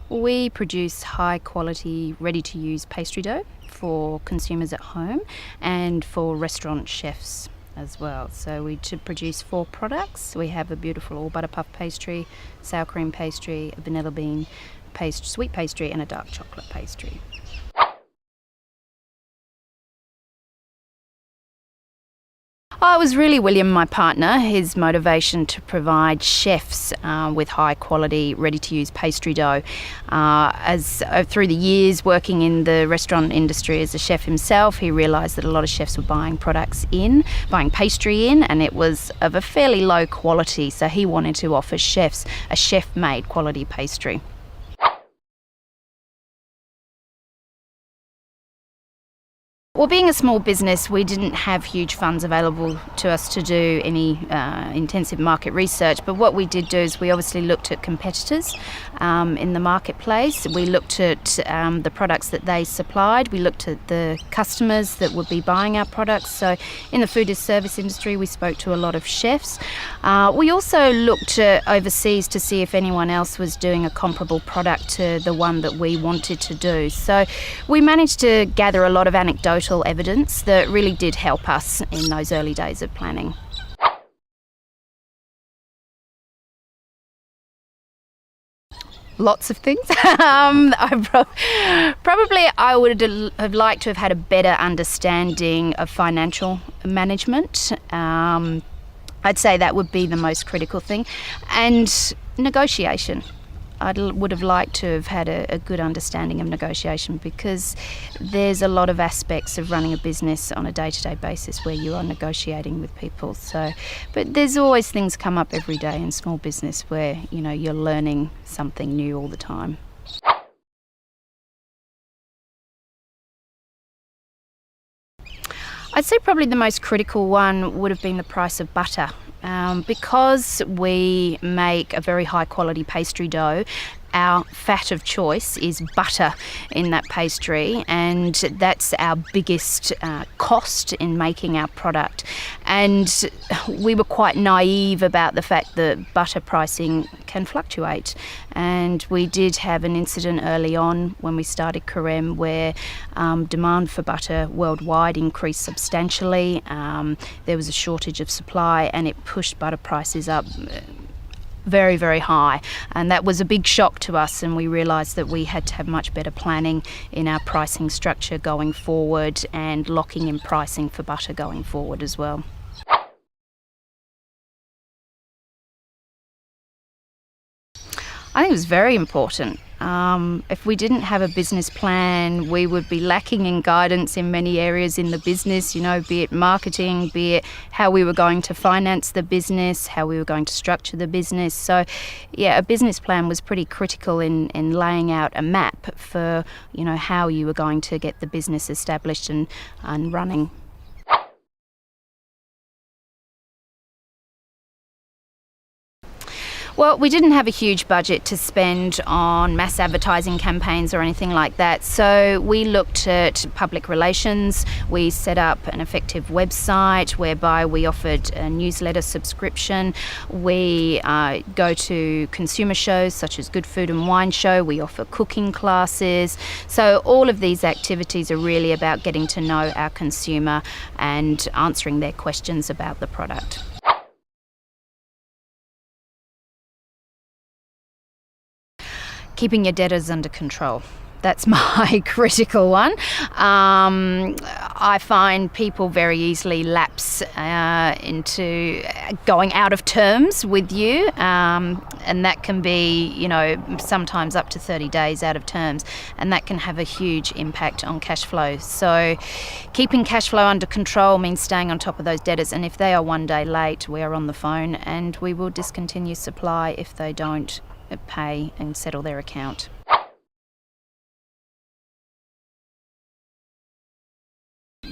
We produce high quality, ready to use pastry dough for consumers at home and for restaurant chefs as well. So we produce 4 products. We have a beautiful all butter puff pastry, sour cream pastry, a vanilla bean sweet pastry and a dark chocolate pastry. Oh, it was really William, my partner, his motivation to provide chefs with high quality, ready to use pastry dough. Through the years working in the restaurant industry as a chef himself, he realised that a lot of chefs were buying pastry in, and it was of a fairly low quality. So he wanted to offer chefs a chef-made quality pastry. Well, being a small business, we didn't have huge funds available to us to do any intensive market research. But what we did do is we obviously looked at competitors in the marketplace. We looked at the products that they supplied. We looked at the customers that would be buying our products. So in the food service industry, we spoke to a lot of chefs. We also looked overseas to see if anyone else was doing a comparable product to the one that we wanted to do. So we managed to gather a lot of anecdotal evidence that really did help us in those early days of planning. Lots of things. I would have liked to have had a better understanding of financial management. I'd say that would be the most critical thing. And negotiation. I would have liked to have had a good understanding of negotiation, because there's a lot of aspects of running a business on a day-to-day basis where you are negotiating with people. But there's always things come up every day in small business where, you're learning something new all the time. I'd say probably the most critical one would have been the price of butter. Because we make a very high quality pastry dough, our fat of choice is butter in that pastry, and that's our biggest cost in making our product. And we were quite naive about the fact that butter pricing can fluctuate. And we did have an incident early on when we started Carême where demand for butter worldwide increased substantially. There was a shortage of supply, and it pushed butter prices up very, very high, and that was a big shock to us, and we realised that we had to have much better planning in our pricing structure going forward and locking in pricing for butter going forward as well. I think it was very important. If we didn't have a business plan, we would be lacking in guidance in many areas in the business, be it marketing, be it how we were going to finance the business, how we were going to structure the business. So, a business plan was pretty critical in laying out a map for, how you were going to get the business established and running. Well, we didn't have a huge budget to spend on mass advertising campaigns or anything like that. So we looked at public relations. We set up an effective website whereby we offered a newsletter subscription. We go to consumer shows such as Good Food and Wine Show. We offer cooking classes. So all of these activities are really about getting to know our consumer and answering their questions about the product. Keeping your debtors under control. That's my critical one. I find people very easily lapse into going out of terms with you, and that can be, sometimes up to 30 days out of terms, and that can have a huge impact on cash flow. So keeping cash flow under control means staying on top of those debtors, and if they are one day late, we are on the phone and we will discontinue supply if they don't pay and settle their account.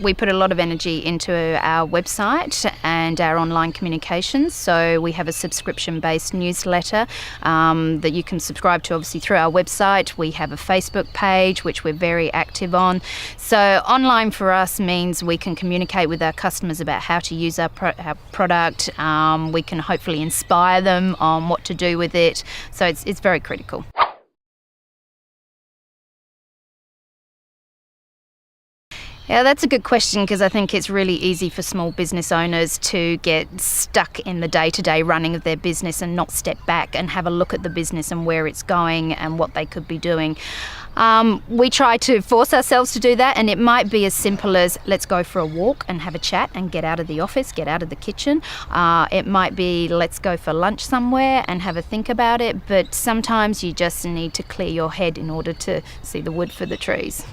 We put a lot of energy into our website and our online communications. So we have a subscription-based newsletter that you can subscribe to, obviously, through our website. We have a Facebook page, which we're very active on. So online for us means we can communicate with our customers about how to use our product. We can hopefully inspire them on what to do with it. So it's very critical. Yeah, that's a good question, because I think it's really easy for small business owners to get stuck in the day-to-day running of their business and not step back and have a look at the business and where it's going and what they could be doing. We try to force ourselves to do that, and it might be as simple as let's go for a walk and have a chat and get out of the office, get out of the kitchen. It might be let's go for lunch somewhere and have a think about it, but sometimes you just need to clear your head in order to see the wood for the trees.